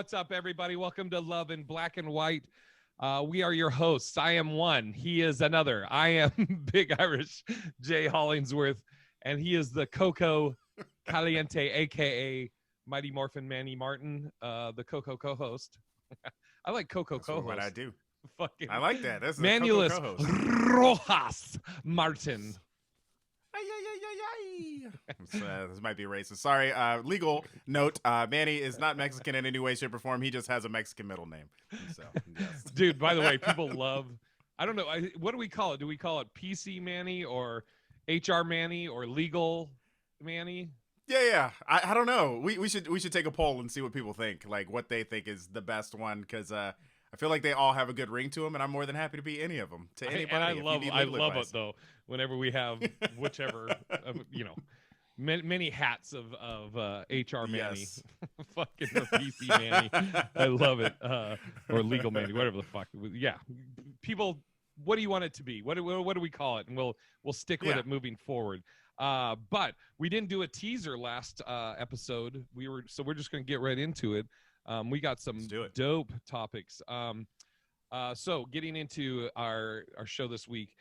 what's up, everybody? Welcome to Love in Black and White. We are your hosts. I am one. He is another. I am Big Irish Jay Hollingsworth, and he is the Coco Caliente, a.k.a. Mighty Morphin Manny Martin, the Coco co-host. I like Coco That's co-host. what I do. Fucking I like that. That's a Manulus Coco co-host. Rojas Martin. This might be racist. Sorry. Legal note. Manny is not Mexican in any way, shape, or form. He just has a Mexican middle name. So, yes. Dude, by the way, people love, I don't know, what do we call it? Do we call it PC Manny or HR Manny or legal Manny? Yeah. I don't know. We should take a poll and see what people think, like what they think is the best one, because I feel like they all have a good ring to them, and I'm more than happy to be any of them to anybody. I love it though. Whenever we have whichever, many hats of HR Manny, Yes. fucking or PC Manny. I love it. Or legal Manny, whatever the fuck. Yeah, people. What do you want it to be? What do we call it? And we'll stick with it moving forward. But we didn't do a teaser last episode. We're just gonna get right into it. We got some dope topics. So getting into our show this week,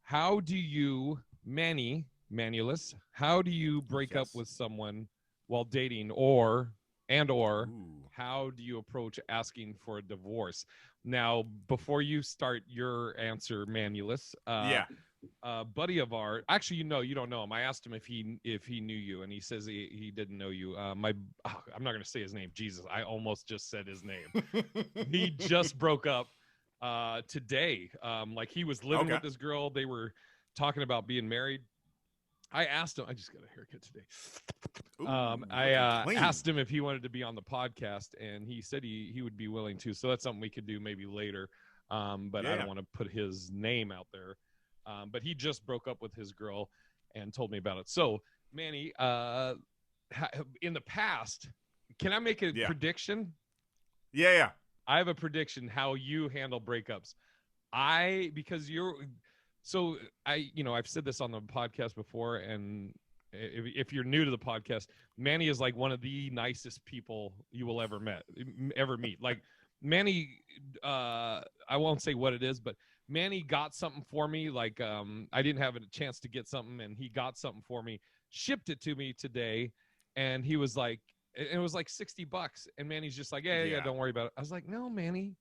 how do you, Manulus, how do you break up with someone while dating, or how do you approach asking for a divorce? Now, before you start your answer, Manulus, buddy of ours, actually, you don't know him. I asked him if he knew you, and he says he didn't know you. I'm not going to say his name. Jesus, I almost just said his name. He just broke up today. Like he was living with this girl. They were talking about being married. I asked him. I just got a haircut today. I asked him if he wanted to be on the podcast, and he said he would be willing to. So that's something we could do maybe later. But I don't want to put his name out there. But he just broke up with his girl and told me about it. So, Manny, in the past, can I make a prediction? Yeah. I have a prediction how you handle breakups. I've said this on the podcast before, and if you're new to the podcast, Manny is like one of the nicest people you will ever meet. Like Manny, I won't say what it is, but Manny got something for me. Like I didn't have a chance to get something, and he got something for me, shipped it to me today, and he was like, it was like $60, and Manny's just like, yeah, don't worry about it. I was like, no, Manny,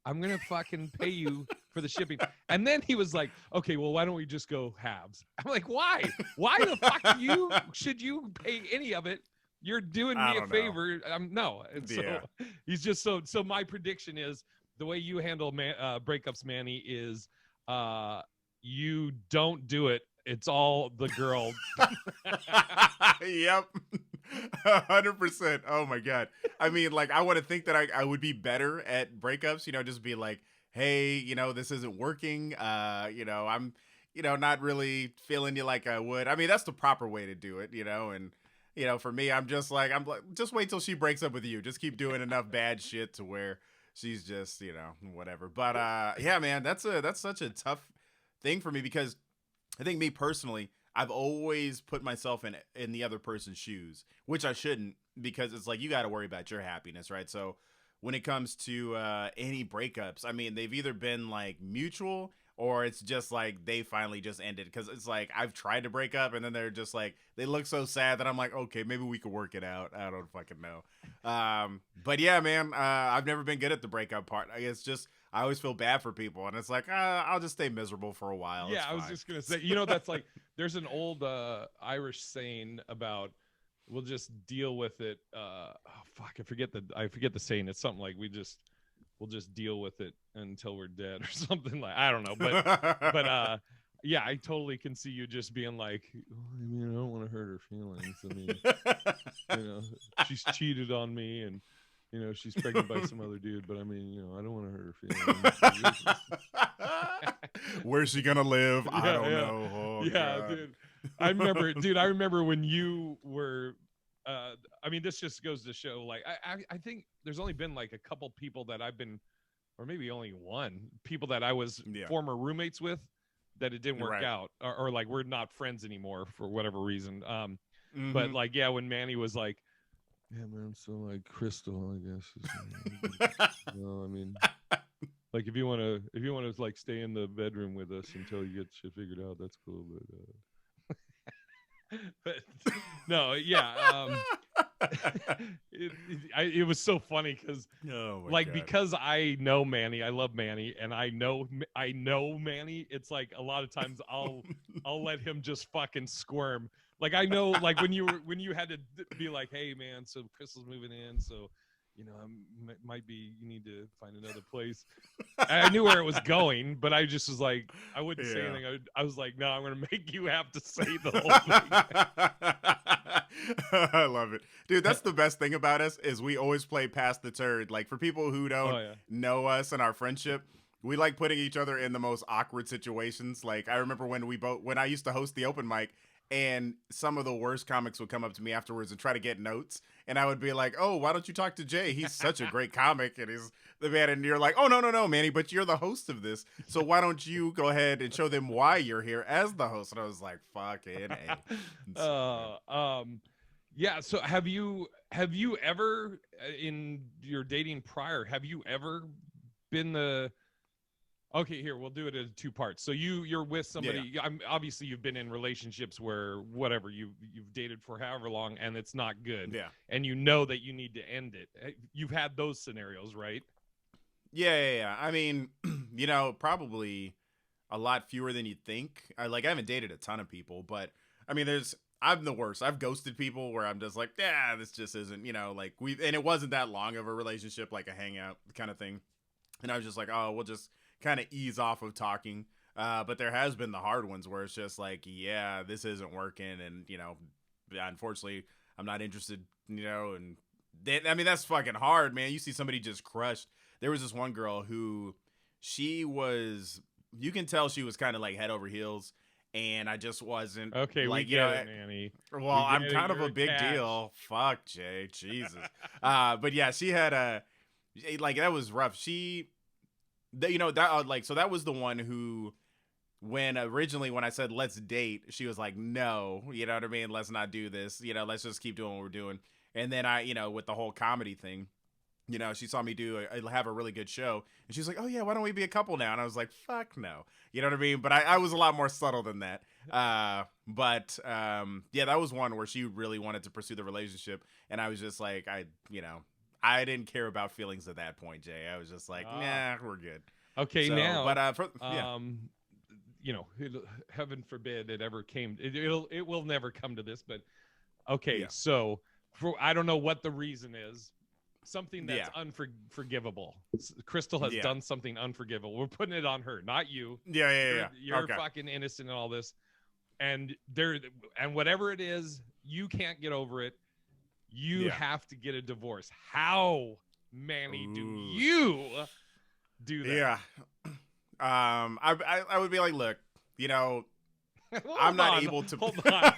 I'm gonna fucking pay you for the shipping. And then he was like, okay, well, why don't we just go halves? I'm like, why? Why the fuck should you pay any of it? You're doing me a favor. No. And so he's just so my prediction is the way you handle breakups, Manny, is you don't do it. It's all the girl. Yep. 100%. Oh my God. I mean, like, I want to think that I would be better at breakups, just be like, hey, this isn't working. I'm, not really feeling you like I would. I mean, that's the proper way to do it, and, for me, I'm like, just wait till she breaks up with you. Just keep doing enough bad shit to where she's just, whatever. But, yeah, man, that's such a tough thing for me, because I think me personally, I've always put myself in the other person's shoes, which I shouldn't, because it's like you got to worry about your happiness, right? So when it comes to any breakups, I mean, they've either been like mutual or it's just like they finally just ended, because it's like I've tried to break up and then they're just like, they look so sad that I'm like, okay, maybe we could work it out. I don't fucking know. But yeah, man, I've never been good at the breakup part. It's just, I always feel bad for people, and it's like, I'll just stay miserable for a while. Yeah, I was just gonna say, that's like, there's an old Irish saying about, we'll just deal with it. I forget the saying. It's something like we'll just deal with it until we're dead or something, like, I don't know, but yeah, I totally can see you just being like, I mean, I don't want to hurt her feelings. I mean, she's cheated on me, and she's pregnant by some other dude, but I mean, I don't want to hurt her feelings. Where's she gonna live? I don't know. Oh, yeah, God. Dude. I remember when you were. I mean, this just goes to show. Like, I think there's only been like a couple people that I've been, or maybe only one people that I was former roommates with, that it didn't work out, or like we're not friends anymore for whatever reason. But like, yeah, when Manny was like, Yeah, man. So like Crystal, I guess. I mean, like if you want to like stay in the bedroom with us until you get shit figured out, that's cool. But no, yeah. It was so funny because Oh my like god. because I know Manny, I love Manny, and I know Manny. It's like a lot of times I'll let him just fucking squirm. Like I know, like when you had to be like, hey man, so Crystal's moving in, so you know might be you need to find another place. I knew where it was going, but I just was like, I wouldn't say Yeah. anything. I was like, no, I'm gonna make you have to say the whole thing. I love it. Dude, that's the best thing about us is we always play past the turd. Like for people who don't Oh yeah. know us and our friendship, we like putting each other in the most awkward situations. Like I remember when I used to host the open mic and some of the worst comics would come up to me afterwards and try to get notes. And I would be like, oh, why don't you talk to Jay? He's such a great comic and he's the man. And you're like, oh, no, Manny, but you're the host of this. So why don't you go ahead and show them why you're here as the host? And I was like, fucking A. So, Yeah. So have you ever in your dating prior, have you ever been the okay, here, we'll do it in two parts. So you're with yeah. somebody, I'm obviously you've been in relationships where whatever you've dated for however long and it's not good. Yeah. And you know that you need to end it. You've had those scenarios, right? Yeah. I mean, probably a lot fewer than you'd think. I haven't dated a ton of people, but I mean, I'm the worst. I've ghosted people where I'm just like, yeah, this just isn't, and it wasn't that long of a relationship, like a hangout kind of thing. And I was just like, oh, we'll just kind of ease off of talking. But there has been the hard ones where it's just like, yeah, this isn't working. And, unfortunately, I'm not interested, and I mean, that's fucking hard, man. You see somebody just crushed. There was this one girl who you can tell she was kind of like head over heels. And I just wasn't Okay, like, we get it, Manny. well, We I'm get it, kind of you're a big catch. deal. Fuck, Jay. Jesus. But yeah, she had that was rough. So that was the one who, when I said let's date, she was like, no, you know what I mean? Let's not do this. Let's just keep doing what we're doing. And then with the whole comedy thing, she saw me have a really good show, and she's like, oh yeah, why don't we be a couple now? And I was like, fuck no. You know what I mean? But I was a lot more subtle than that. Yeah, that was one where she really wanted to pursue the relationship, and I was just like, I didn't care about feelings at that point, Jay. I was just like, nah, we're good. Okay, So, now, but heaven forbid it ever came. It will never come to this. But okay, yeah. so I don't know what the reason is. Something that's Yeah. unforgivable. Crystal has done something unforgivable. We're putting it on her, not you. Yeah. You're Okay. fucking innocent in all this, and whatever it is, you can't get over it. You have to get a divorce. How, Manny, do you do that? Yeah. I would be like, look, I'm not able to. Hold on.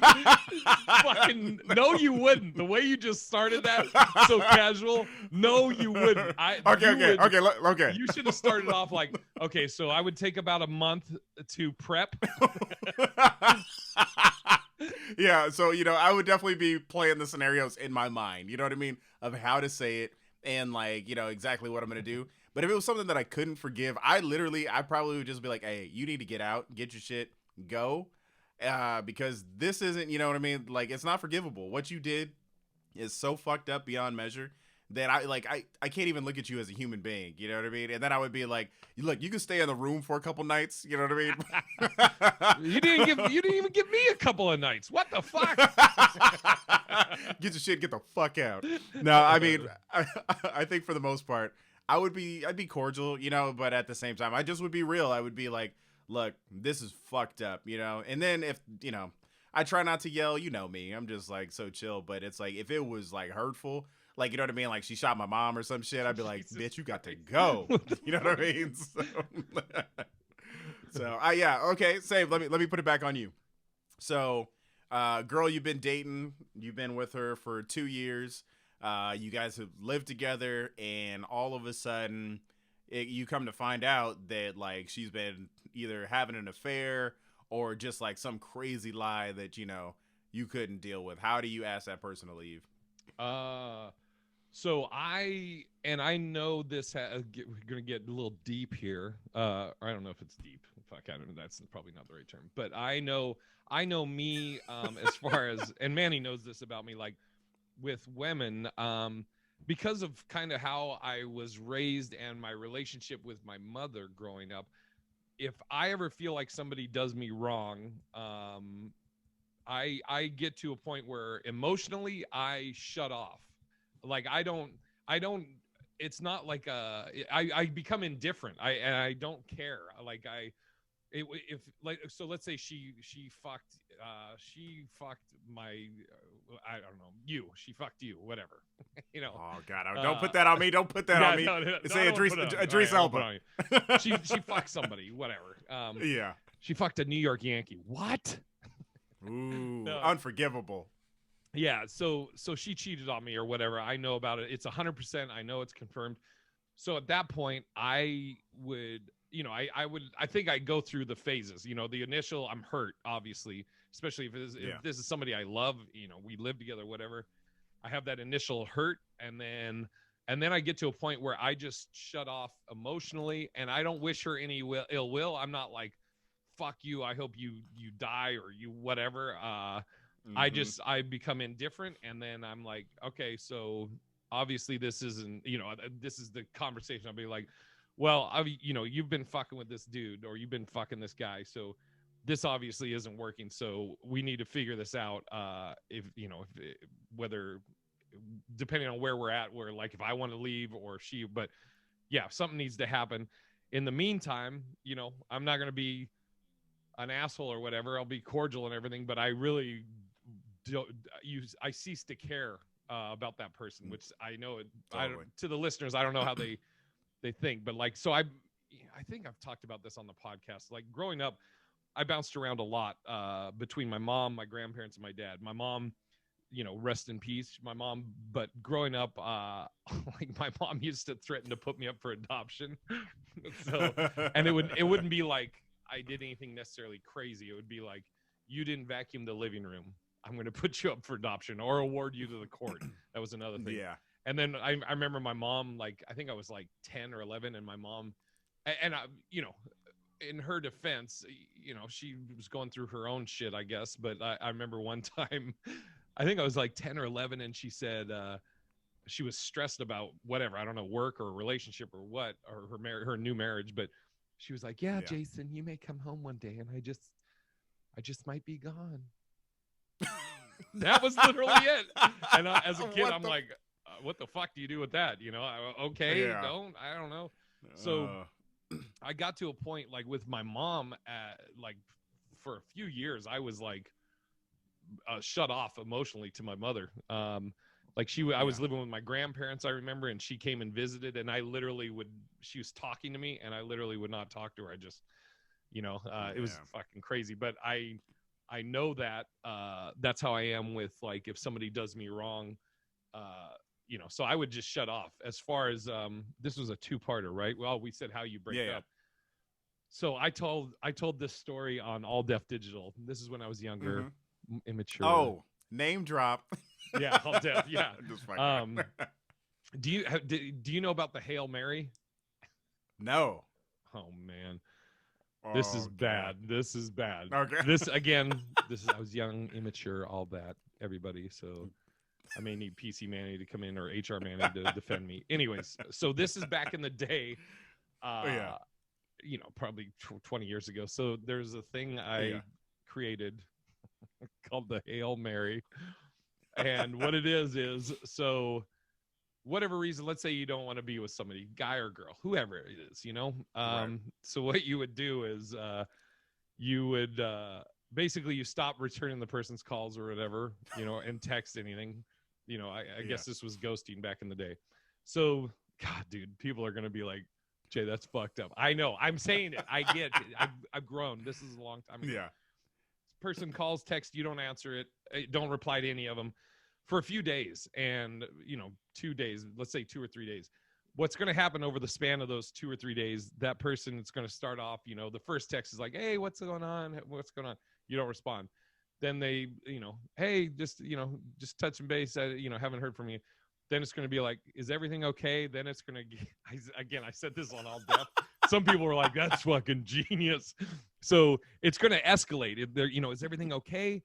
Fucking no, you wouldn't. The way you just started that so casual. No, you wouldn't. Okay. You should have started off like, okay, so I would take about a month to prep. Yeah, so I would definitely be playing the scenarios in my mind. You know what I mean? Of how to say it and exactly what I'm gonna do. But if it was something that I couldn't forgive, I probably would just be like, hey, you need to get out, get your shit, go. Because this isn't, you know what I mean? Like, it's not forgivable. What you did is so fucked up beyond measure that I can't even look at you as a human being. You know what I mean? And then I would be like, look, you can stay in the room for a couple nights. You know what I mean? You didn't even give me a couple of nights. What the fuck? Get your shit, get the fuck out. No, I mean, I think for the most part, I'd be cordial, but at the same time, I just would be real. I would be like, look, this is fucked up, and then if, I try not to yell, me, I'm just like so chill, but it's like, if it was like hurtful, like, you know what I mean? Like she shot my mom or some shit, I'd be like, bitch, you got to go. You know what I mean? Yeah. Okay. Save. Let me put it back on you. So, girl, you've been dating, you've been with her for 2 years. You guys have lived together, and all of a sudden you come to find out that like she's been either having an affair or just like some crazy lie that you couldn't deal with. How do you ask that person to leave? So I know this. We're gonna get a little deep here. I don't know if it's deep. Fuck, I don't know. That's probably not the right term. But I know me. As far as, and Manny knows this about me. Like with women, because of kind of how I was raised and my relationship with my mother growing up. If I ever feel like somebody does me wrong, I get to a point where emotionally I shut off. Like I don't. It's not like I become indifferent. I don't care. Like if like, so let's say she fucked my I don't know, she fucked you, whatever. you know Oh God, don't uh put that on me. Don't put that on yeah, me. no, I Say don't want Idris to put it on you. All right, Idris I won't put it Elba. on you. She fucked somebody, whatever. Yeah. She fucked a New York Yankee. What? Ooh, No. unforgivable. Yeah, so she cheated on me or whatever. I know about it. It's 100%. I know it's confirmed. So at that point, I would, I think I go through the phases. The initial, I'm hurt, obviously, especially Yeah. if this is somebody I love. We live together, whatever. I have that initial hurt, and then I get to a point where I just shut off emotionally, and I don't wish her any ill will. I'm not like, fuck you. I hope you die or you whatever. Mm-hmm. I become indifferent, and then I'm like, okay, so obviously this isn't, this is the conversation. I'll be like, well, you've been fucking with this dude, or you've been fucking this guy, so this obviously isn't working. So we need to figure this out. If whether depending on where we're at, where like if I want to leave or she, but yeah, something needs to happen. In the meantime, I'm not going to be an asshole or whatever. I'll be cordial and everything, but I really don't use. I cease to care about that person, which I know. I don't, Totally. to the listeners, I don't know how they think, but like, so I think I've talked about this on the podcast. Like growing up, I bounced around a lot between my mom, my grandparents, and my dad. My mom, rest in peace, my mom. But growing up, like my mom used to threaten to put me up for adoption. So, and it wouldn't be like I did anything necessarily crazy. It would be like, you didn't vacuum the living room, I'm going to put you up for adoption or award you to the court. That was another thing. Yeah. And then I remember my mom, like, I think I was like 10 or 11, and my mom, and I, in her defense, she was going through her own shit, I guess. But I remember one time, I think I was like 10 or 11, and she said she was stressed about whatever, I don't know, work or relationship or what, or her new marriage. But she was like, yeah, Yeah. Jason, you may come home one day, and I just might be gone. That was literally it. And as a kid, I'm like, what the fuck do you do with that? Okay, Yeah. I don't know. So Uh, I got to a point like with my mom, like for a few years, I was like shut off emotionally to my mother. Like I was yeah. living with my grandparents, I remember, and she came and visited, and I literally she was talking to me, and I literally would not talk to her. I just, it was Yeah. fucking crazy. But I know that that's how I am with, like, if somebody does me wrong, so I would just shut off. As far as this was a two-parter, right? Well, we said how you break Yeah. up. So I told this story on All Deaf Digital. This is when I was younger, Mm-hmm. immature. Oh, name drop. Yeah, All Deaf. Yeah. Just fucking. Um, do you know about the Hail Mary? No. Oh man, this is Oh God. bad. This is bad. Okay. This again. I was young, immature, all that. Everybody. So I may need PC Manny to come in, or HR Manny to defend me. Anyways, so this is back in the day. Oh, yeah. Probably 20 years ago. So there's a thing I Yeah. created called the Hail Mary. And what it is so whatever reason, let's say you don't want to be with somebody, guy or girl, whoever it is, Right. so what you would do is you would basically you stop returning the person's calls or whatever, and text anything. I Yeah. guess this was ghosting back in the day. So God, dude, people are gonna be like, Jay, that's fucked up. I know, I'm saying it, I get it. I've grown. This is a long time ago. Yeah. Person calls, text, you don't answer it, don't reply to any of them for a few days. And 2 days, let's say 2 or 3 days, what's going to happen over the span of those 2 or 3 days, that person is going to start off, the first text is like, hey, what's going on, you don't respond. Then they, hey, just touching base. Haven't heard from you. Then it's going to be like, is everything okay? Then it's going to, again, I said this on All Deaf. Some people were like, that's fucking genius. So it's going to escalate. Is everything okay?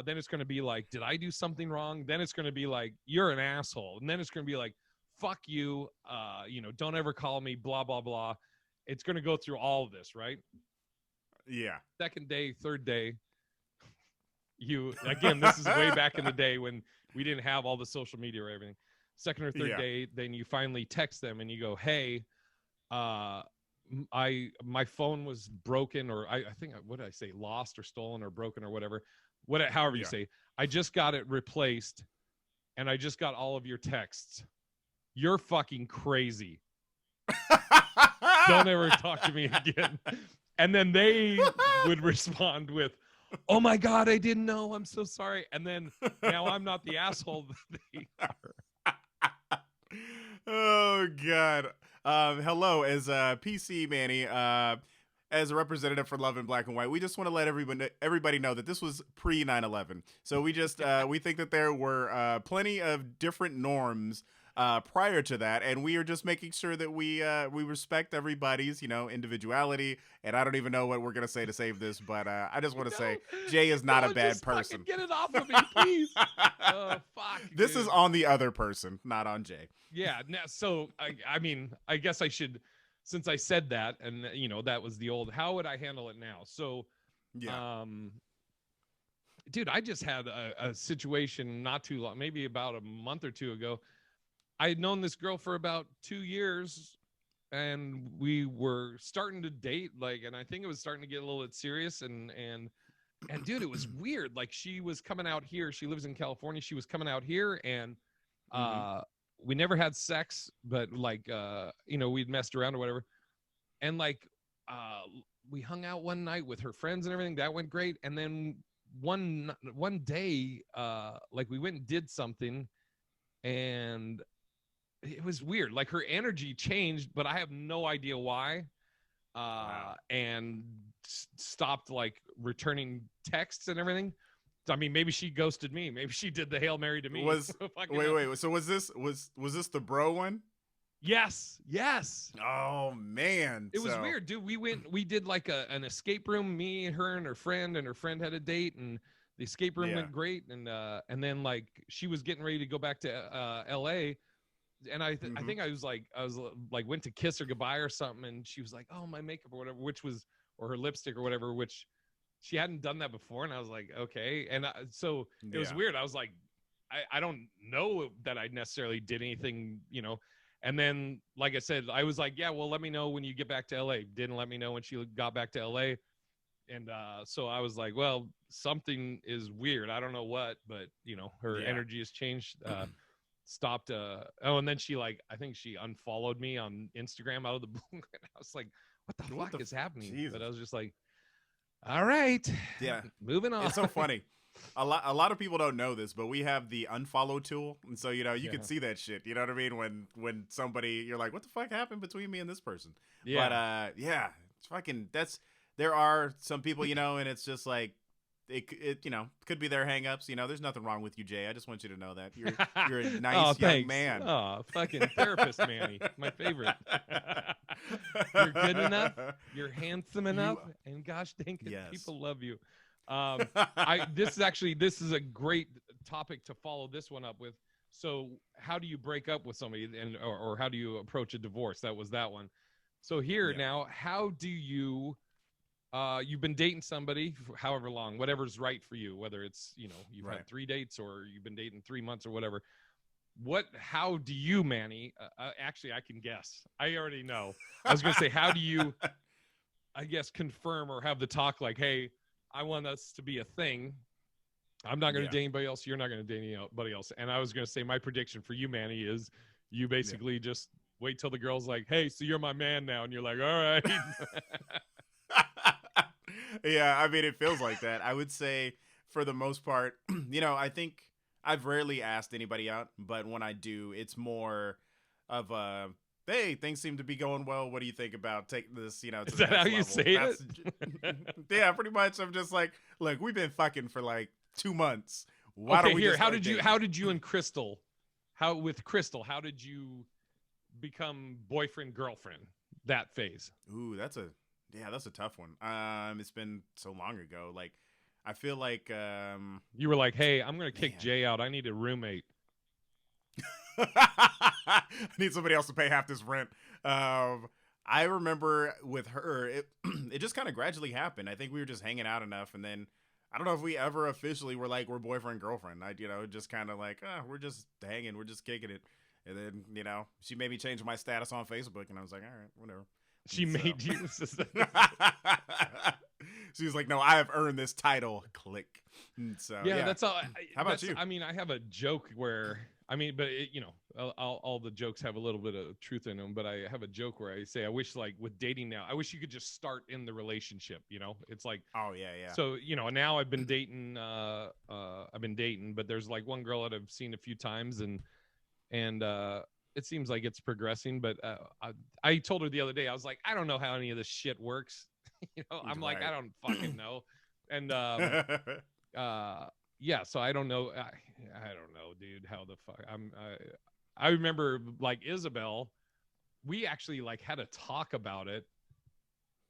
Then it's going to be like, did I do something wrong? Then it's going to be like, you're an asshole. And then it's going to be like, fuck you. Don't ever call me, blah, blah, blah. It's going to go through all of this, right? Yeah. Second day, third day, this is way back in the day when we didn't have all the social media or everything. Second or third day, then you finally text them and you go, hey, my phone was broken, or I think, what did I say, lost or stolen or broken or whatever, however you say. I just got it replaced, and I just got all of your texts. You're fucking crazy. Don't ever talk to me again. And then they would respond with, oh my God, I didn't know. I'm so sorry. And then now I'm not the asshole that they are. Oh God. Hello, as PC Manny, as a representative for Love in Black and White, we just want to let everybody know that this was pre 9/11. So we just we think that there were plenty of different norms prior to that, and we are just making sure that we respect everybody's individuality. And I don't even know what we're gonna say to save this, but I just want to say Jay is not a bad person. Get it off of me, please. Oh fuck. This is on the other person, not on Jay. Yeah. So I guess I should, since I said that, and that was the old. How would I handle it now? So, dude, I just had a situation not too long, maybe about a month or two ago. I had known this girl for about 2 years, and we were starting to date, and I think it was starting to get a little bit serious, and dude, it was weird. Like, she was coming out here. She lives in California. She was coming out here, and we never had sex, but we'd messed around or whatever. And we hung out one night with her friends and everything. That went great. And then one day, we went and did something, and it was weird. Like, her energy changed, but I have no idea why. Wow. And stopped returning texts and everything. I mean, maybe she ghosted me. Maybe she did the Hail Mary to me. Wait. So was this the bro one? Yes. Oh man, it was weird, dude. We did an escape room. Me, her, and her friend had a date, and the escape room went great. And then she was getting ready to go back to L.A. And I think I was went to kiss her goodbye or something, and she was like, "Oh, my makeup or whatever," or her lipstick or whatever, which she hadn't done that before. And I was like, okay. And so it was weird. I was like, I don't know that I necessarily did anything, And then, like I said, I was like, yeah, well, let me know when you get back to LA. Didn't let me know when she got back to LA. And so I was like, well, something is weird. I don't know what, but her energy has changed. Stopped. And then she I think she unfollowed me on Instagram out of the blue. And I was like, what the fuck is happening? Jesus. But I was just like, all right. Yeah. Moving on. It's so funny. A lot of people don't know this, but we have the unfollow tool. And so, you can see that shit. You know what I mean? When somebody, you're like, what the fuck happened between me and this person? Yeah. But it's fucking, there are some people, and it's just like, it could be their hangups. There's nothing wrong with you, Jay. I just want you to know that you're a nice young man. Oh, fucking therapist, Manny, my favorite. You're good enough. You're handsome enough, and gosh dang it, people love you. This is a great topic to follow this one up with. So, how do you break up with somebody, or how do you approach a divorce? That was that one. So here now, how do you? You've been dating somebody for however long, whatever's right for you, whether it's, you've had 3 dates or you've been dating 3 months or whatever. How do you, Manny? Actually, I can guess. I already know. I was going to say, how do you, I guess, confirm or have the talk like, hey, I want us to be a thing. I'm not going to date anybody else. You're not going to date anybody else. And I was going to say, my prediction for you, Manny, is you basically just wait till the girl's like, hey, so you're my man now. And you're like, all right. Yeah, I mean, it feels like that. I would say for the most part, I think I've rarely asked anybody out, but when I do, it's more of a hey, things seem to be going well. What do you think about taking this, to Is the that how next you level? say it? Yeah, pretty much. I'm just like, look, we've been fucking for like 2 months. Why don't Okay, we here. just start dating? How did you and Crystal, how did you become boyfriend girlfriend? That phase. Ooh, that's a tough one. It's been so long ago. Like, I feel like, You were like, "Hey, I'm gonna kick man, Jay out. I need a roommate." I need somebody else to pay half this rent. I remember with her, it just kind of gradually happened. I think we were just hanging out enough, and then I don't know if we ever officially were like we're boyfriend girlfriend. Just kind of like we're just hanging, we're just kicking it, and then she made me change my status on Facebook, and I was like, all right, whatever. She And so made you. she was like, no, I have earned this title. Click. And so Yeah, yeah. that's all. How about you? I mean, I have a joke where I mean, but all the jokes have a little bit of truth in them. But I have a joke where I say, I wish like with dating now, I wish you could just start in the relationship. It's like, Oh yeah. so now I've been dating. But there's like one girl that I've seen a few times, and it seems like it's progressing. But I told her the other day, I was like, I don't know how any of this shit works. I'm like, I Right. don't fucking know. And yeah, so I don't know. I don't know, dude, how the fuck I remember like Isabel, we actually like had a talk about it.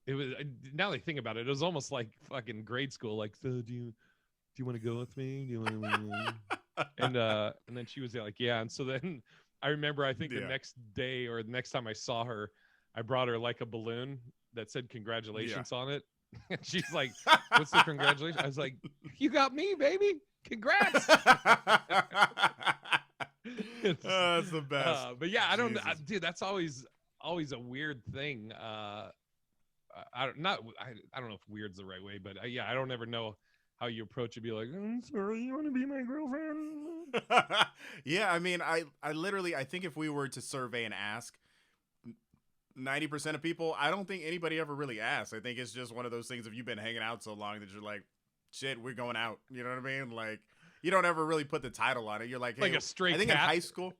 It was, now that I think about it, it was almost like fucking grade school. Like, so do you want to go with me? Do you want to? And then she was like, yeah. And so then I remember, I think the Yeah. next day or the next time I saw her, I brought her like a balloon that said Yeah. congratulations on it. And she's like, what's the congratulations? I was like, you got me, baby. Congrats. That's the best. But yeah, I don't, Jesus. dude, that's always a weird thing. I don't know if weird's the right way, but yeah, I don't ever know how you approach it. Be like, I'm sorry, you want to be my girlfriend? Yeah, I mean, I literally, I think if we were to survey and ask 90% of people, I don't think anybody ever really asks. I think it's just one of those things. If you've been hanging out so long that you're like, shit, we're going out. You know what I mean? Like, you don't ever really put the title on it. You're like, hey, Like a stray I think cat. in high school.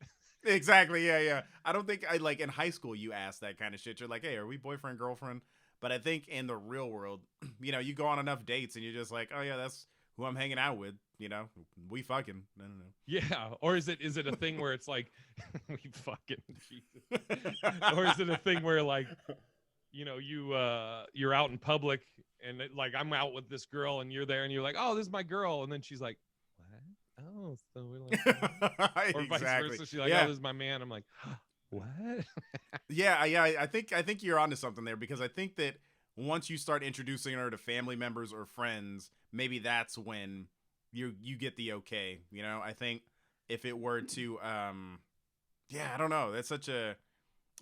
Exactly. Yeah. I don't think like in high school you ask that kind of shit. You're like, hey, are we boyfriend, girlfriend? But I think in the real world, you go on enough dates and you're just like, oh yeah, that's who I'm hanging out with. We fucking. I don't know. Yeah, or is it a thing where it's like we fucking Jesus, or is it a thing where like you're out in public and like I'm out with this girl and you're there and you're like, oh, this is my girl, and then she's like, what? Oh, so we're like, or vice Exactly. versa. She's like, Yeah. oh, this is my man. I'm like, what? Yeah. I think you're onto something there because I think that once you start introducing her to family members or friends, maybe that's when you get the okay. I think if it were to yeah, I don't know.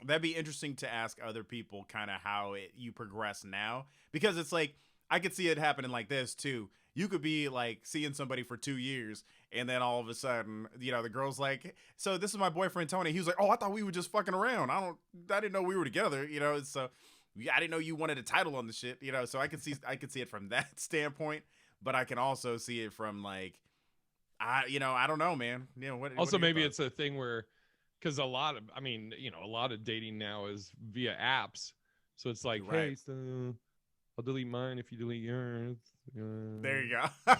That'd be interesting to ask other people kind of how you progress now, because it's like I could see it happening like this too. You could be like seeing somebody for 2 years and then all of a sudden, the girl's like, so this is my boyfriend Tony. He was like, oh, I thought we were just fucking around. I didn't know we were together. So I didn't know you wanted a title on the shit. So I could see it from that standpoint, but I can also see it from like, I don't know, man. What Also, are your maybe thoughts? it's a thing where, because a lot of dating now is via apps. So it's like, Right. hey, so I'll delete mine if you delete yours. There you Uh,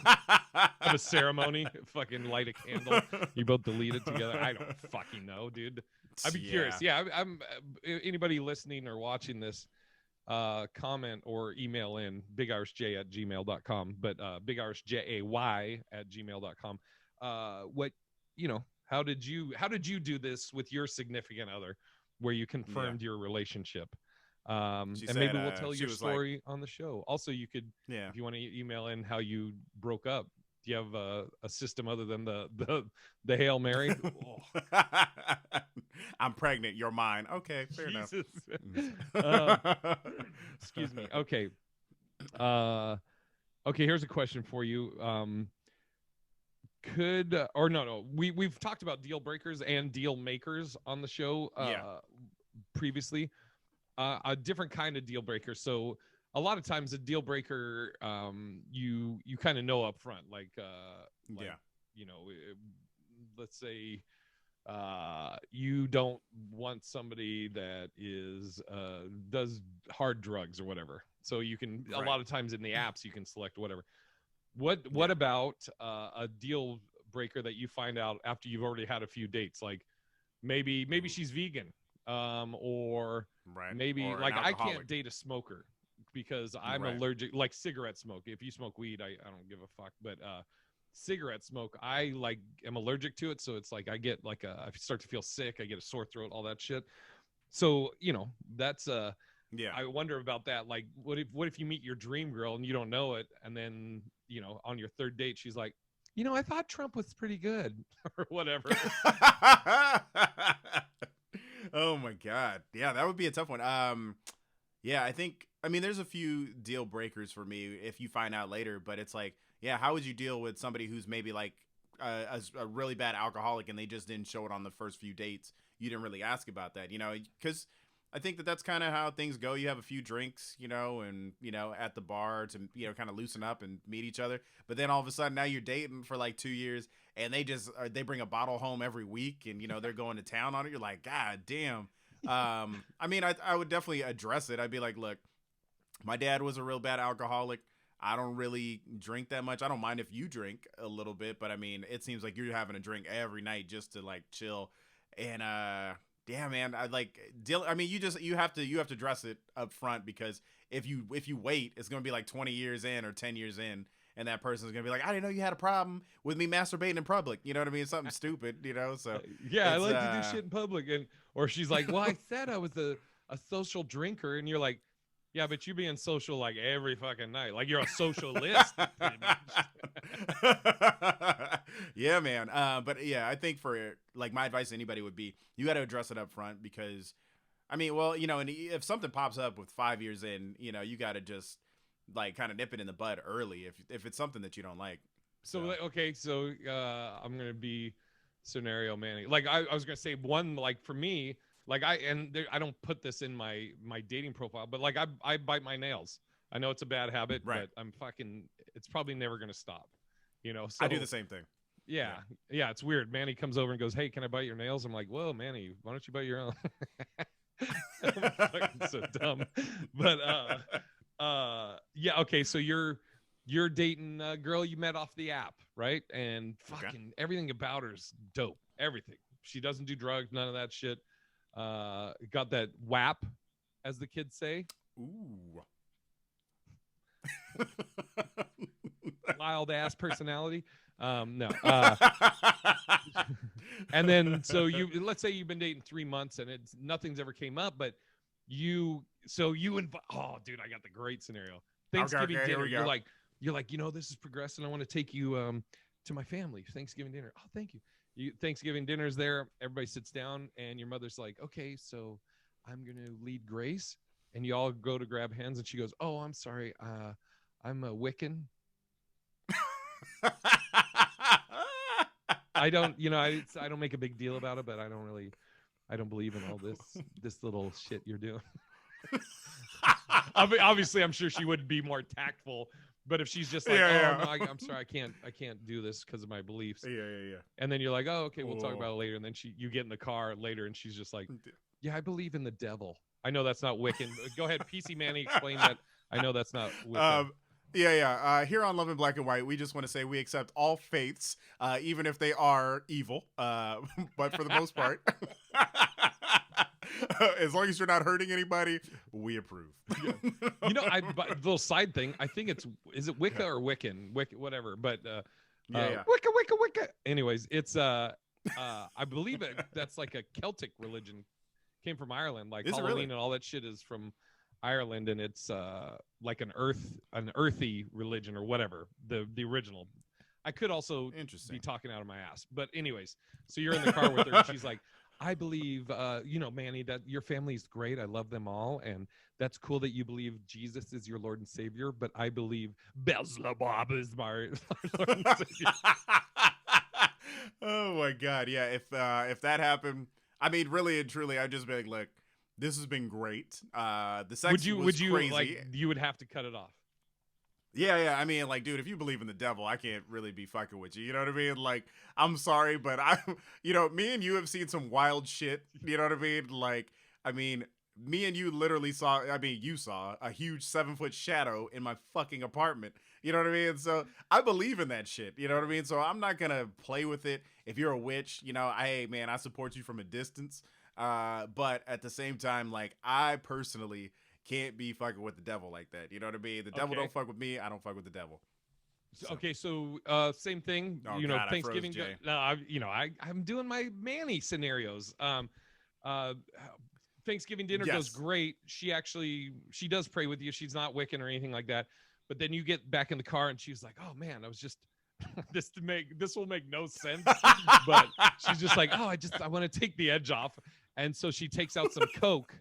have a ceremony, fucking light a candle. go. You both delete it together. I don't fucking know, dude. I'd be Yeah. curious. Yeah, I'm anybody listening or watching this, comment or email in bigirishj@gmail.com, but bigirishjay@gmail.com. What how did you do this with your significant other, where you Yeah. confirmed your relationship? She And said maybe we'll tell she your was like, story on the show. Also, you could, yeah. if you want to email in how you broke up. Do you have a system other than the Hail Mary? Oh, I'm pregnant, you're mine. Okay, fair enough. Jesus. um, excuse me. Okay. Okay. Here's a question for you. Could or no, we've talked about deal breakers and deal makers on the show Yeah. previously. A different kind of deal breaker. So a lot of times a deal breaker, you kind of know up front, like Yeah. let's say You don't want somebody that is does hard drugs or whatever. So you can a Right. lot of times in the apps you can select whatever. What Yeah. about a deal breaker that you find out after you've already had a few dates? Like maybe Ooh. she's vegan, or Right. maybe Or an like I can't alcoholic. date a smoker because I'm Right. allergic, like cigarette smoke. If you smoke weed, I don't give a fuck. But cigarette smoke, I like am allergic to it, so it's like I get like I start to feel sick, I get a sore throat, all that shit. So that's Yeah. I wonder about that. Like, what if you meet your dream girl and you don't know it, and then on your third date she's like, I thought Trump was pretty good, or whatever. Oh my god. Yeah, that would be a tough one. Yeah, I mean there's a few deal breakers for me if you find out later, but it's like, yeah, how would you deal with somebody who's maybe like a really bad alcoholic and they just didn't show it on the first few dates? You didn't really ask about that, cuz I think that that's kind of how things go. You have a few drinks, and at the bar to kind of loosen up and meet each other. But then all of a sudden now you're dating for like 2 years, and they bring a bottle home every week, and they're going to town on it. You're like, God damn. I mean, I would definitely address it. I'd be like, look, my dad was a real bad alcoholic. I don't really drink that much. I don't mind if you drink a little bit, but I mean, it seems like you're having a drink every night just to like chill. And yeah, man, I like deal. I mean, you have to address it up front, because if you wait, it's gonna be like 20 years in or 10 years in, and that person's gonna be like, I didn't know you had a problem with me masturbating in public. You know what I mean? Something stupid. So Yeah, I it's like to do shit in public, and or she's like, well, I said I was a social drinker, and you're like, yeah, but you being social like every fucking night, like you're a socialist, pretty much. Yeah, man. But yeah, I think for like my advice to anybody would be you got to address it up front, because I mean, well, and if something pops up with 5 years in, you got to just like kind of nip it in the bud early if it's something that you don't like. So So okay, so I'm gonna be scenario Manny. Like I was gonna say one, like for me, like I don't put this in my dating profile, but like I bite my nails. I know it's a bad habit, right, but it's probably never gonna stop. I do the So same thing. yeah, Yeah. yeah, it's weird. Manny comes over and goes, "Hey, can I bite your nails?" I'm like, "Whoa, Manny, why don't you bite your own?" I'm fucking so dumb. But yeah, okay, so you're dating a girl you met off the app, right? And Okay. fucking everything about her's dope. Everything. She doesn't do drugs, none of that shit. Got that WAP, as the kids say. Ooh. Wild ass personality. No. And then so let's say you've been dating 3 months and it's nothing's ever came up, but you invite. Oh, dude, I got the great scenario. Thanksgiving Okay, here dinner. we You're go. like, this is progressing. I want to take you to my family. Thanksgiving dinner. Oh, thank you. Thanksgiving dinner's there. Everybody sits down, and your mother's like, okay, so I'm gonna lead grace, and you all go to grab hands, and she goes, oh, I'm sorry. I'm a Wiccan. I don't, I don't make a big deal about it, but I don't believe in all this little shit you're doing. Obviously, I'm sure she would be more tactful, but if she's just like, Yeah, oh no, yeah. I'm sorry, I can't do this because of my beliefs, Yeah. and then you're like, oh, okay, we'll talk Oh. about it later, and then you get in the car later, and she's just like, yeah, I believe in the devil. I know that's not Wiccan. Go ahead, PC Manny, explain that. I know that's not Wicca. um, yeah. Here on Love in Black and White, we just want to say we accept all faiths, even if they are evil. But for the most part, as long as you're not hurting anybody, we approve. Yeah. Little side thing. I think is it Wicca or Wiccan, Wicca, whatever. But Yeah. Wicca. Anyways, it's I believe that's like a Celtic religion, came from Ireland. Like Is it Halloween really? and all that shit is from Ireland, and it's like an earthy religion or whatever. The original. I could also Interesting. be talking out of my ass, but anyways, so you're in the car with her, and she's like, I believe, Manny, that your family's great. I love them all. And that's cool that you believe Jesus is your Lord and Savior. But I believe Beelzebub is my Lord and Savior. Oh my god, yeah. If that happened, I mean, really and truly, I'd just be like, look, this has been great. The sex Would was you crazy. like, you would have to cut it off? Yeah. I mean, like, dude, if you believe in the devil, I can't really be fucking with you. You know what I mean? Like, I'm sorry, but me and you have seen some wild shit. You know what I mean? Like, I mean, me and you literally saw, you saw a huge 7-foot shadow in my fucking apartment. You know what I mean? So I believe in that shit. You know what I mean? So I'm not going to play with it. If you're a witch, hey, man, I support you from a distance. But at the same time, like, I personally can't be fucking with the devil like that. You know what I mean? The devil don't fuck with me. I don't fuck with the devil. So. Okay, so same thing. Oh, God, Thanksgiving. I'm doing my Manny scenarios. Thanksgiving dinner goes great. She does pray with you. She's not Wiccan or anything like that. But then you get back in the car and she's like, "Oh man, I was just this will make no sense." But she's just like, "Oh, I want to take the edge off," and so she takes out some Coke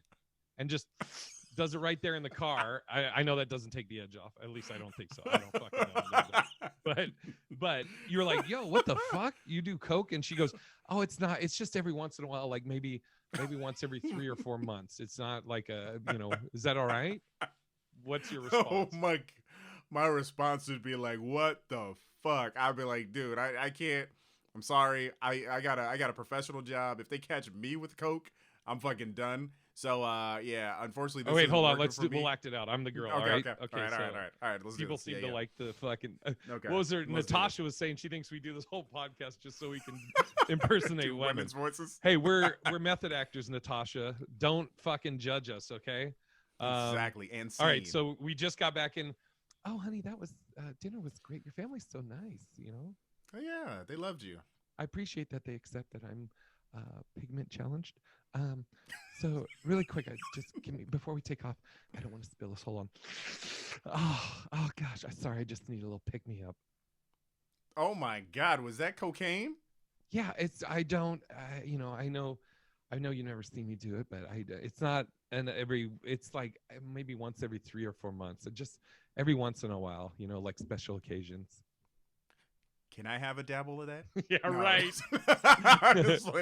and just does it right there in the car. I know that doesn't take the edge off. At least I don't think so. I don't fucking know. But you're like, "Yo, what the fuck? You do Coke?" And she goes, "Oh, it's not. It's just every once in a while, like maybe once every 3 or 4 months. It's not like is that all right?" What's your response? Oh my response would be like, "What the fuck?" I'd be like, "Dude, I can't. I'm sorry. I got a professional job. If they catch me with Coke, I'm fucking done." So yeah, unfortunately. This wait, hold on. We'll act it out. I'm the girl. Okay, all right. Okay. All right. Let's people do this. seem to like the fucking. Okay. What was her? Natasha was saying she thinks we do this whole podcast just so we can impersonate women's voices. Hey, we're method actors, Natasha. Don't fucking judge us, okay? Exactly. And all right, so we just got back in. Oh, honey, that was dinner was great. Your family's so nice, Oh yeah, they loved you. I appreciate that they accept that I'm pigment challenged. So really quick, just give me before we take off. I don't want to spill this. Hold on. Oh gosh, I'm sorry. I just need a little pick me up. Oh my God, was that cocaine? Yeah, it's. I don't. I know you never see me do it, but it's not. And it's like maybe once every 3 or 4 months. Just every once in a while, like special occasions. Can I have a dabble of that? Yeah, no. Right.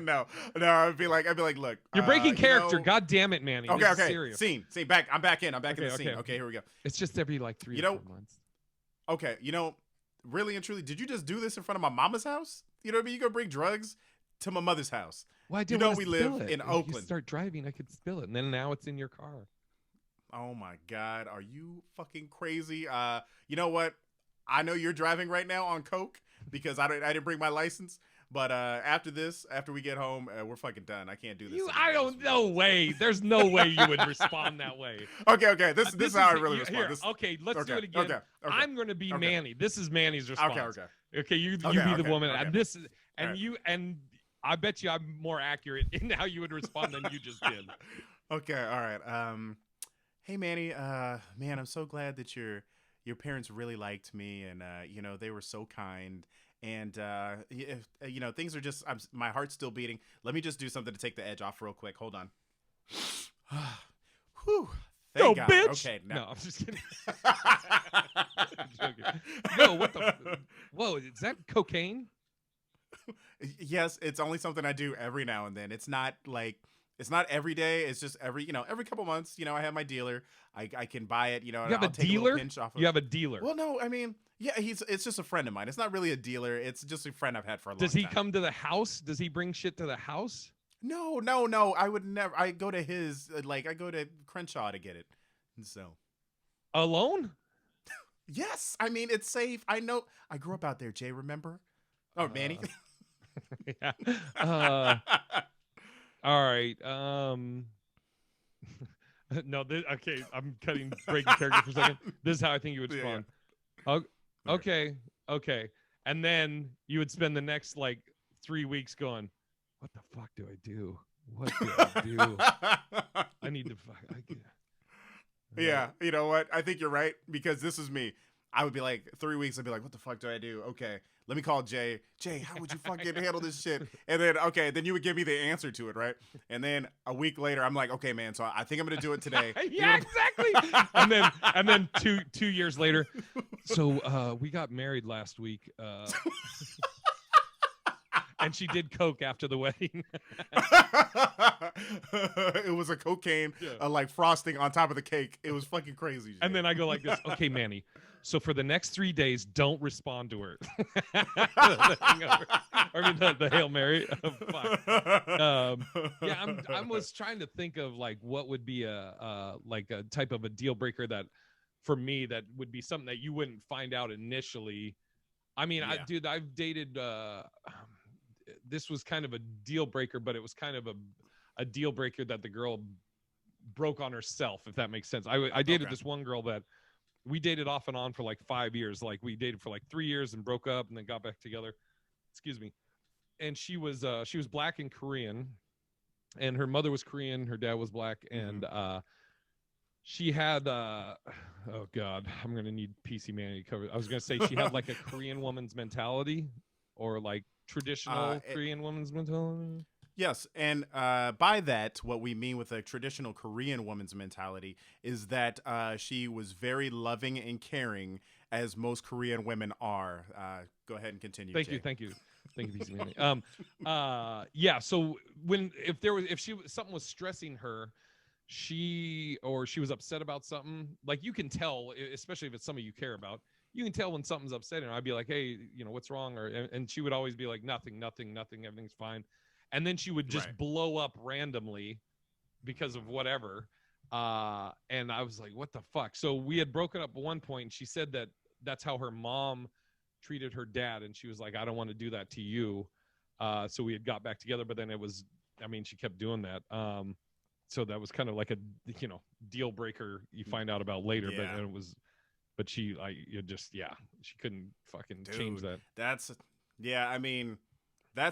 No. I'd be like, look. You're breaking character. God damn it, Manny. Okay. Scene. Back. I'm back in. I'm back in the scene. Okay. Okay, here we go. It's just every like 3 or 4 months. Okay, really and truly, did you just do this in front of my mama's house? You know what I mean? You gonna bring drugs to my mother's house. Well, I didn't we live in Oakland. If you start driving, I could spill it, and then now it's in your car. Oh my God, are you fucking crazy? You know what? I know you're driving right now on Coke because I didn't bring my license. But after we get home, we're fucking done. I can't do this. No way. There's no way you would respond that way. Okay. This is how I really respond. Let's do it again. Okay. I'm going to be Manny. This is Manny's response. Okay. You be the woman. Okay. And I bet you I'm more accurate in how you would respond than you just did. Okay. All right. Hey, Manny. Man, I'm so glad that your parents really liked me, and they were so kind. And things are just my heart's still beating. Let me just do something to take the edge off real quick. Hold on. Whew. Thank God. Bitch. Okay, no, I'm just kidding. I'm joking. No, what the? Whoa, is that cocaine? Yes, it's only something I do every now and then. It's not every day. It's just every couple months. I have my dealer. I can buy it. You have a dealer. You have a dealer. Well, no, I mean, yeah, it's just a friend of mine. It's not really a dealer. It's just a friend I've had for a long time. Does he come to the house? Does he bring shit to the house? No. I would never. I go to his I go to Crenshaw to get it. And so alone? Yes, I mean it's safe. I know. I grew up out there. Jay, remember? Oh, Manny. Yeah. All right. No. Okay. I'm breaking character for a second. This is how I think you would respond. Yeah. Okay. And then you would spend the next 3 weeks going, "What the fuck do I do? What do I do? I need to fuck." Yeah. You know what? I think you're right because this is me. I would be 3 weeks. I'd be like, "What the fuck do I do?" Okay. Let me call Jay. Jay, how would you fucking handle this shit? And then, then you would give me the answer to it, right? And then a week later, I'm like, okay, man, so I think I'm going to do it today. Yeah, exactly. and then two years later, so we got married last week. And she did coke after the wedding. It was a cocaine, Yeah. like frosting on top of the cake. It was fucking crazy. Jay. And then I go like this, okay, Manny. So for the next 3 days, don't respond to her. The Hail Mary. Oh, fuck. Yeah, I was trying to think of like what would be a type of a deal breaker that, for me, that would be something that you wouldn't find out initially. I mean, Yeah. I've dated. This was kind of a deal breaker, but it was kind of a deal breaker that the girl broke on herself, if that makes sense. I dated this one girl that we dated off and on for like 5 years. Like we dated for like 3 years and broke up and then got back together. Excuse me. And she was black and Korean, and her mother was Korean, her dad was black, and she had oh god, I'm gonna need PC Manny to cover. I was gonna say she had like a Korean woman's mentality, or like traditional Korean woman's mentality. Yes, and by that, what we mean with a traditional Korean woman's mentality is that she was very loving and caring, as most Korean women are. Go ahead and continue. Thank you, PC Manny. Yeah. So if something was stressing her, she was upset about something. Like you can tell, especially if it's somebody you care about. You can tell when something's upsetting her. I'd be like, hey, what's wrong? And she would always be like, nothing, everything's fine. And then she would just blow up randomly because of whatever. And I was like, what the fuck? So we had broken up at one point. And she said that that's how her mom treated her dad. And she was like, I don't want to do that to you. So we had got back together, but then she kept doing that. So that was kind of like a, deal breaker you find out about later, but she couldn't fucking change that. That's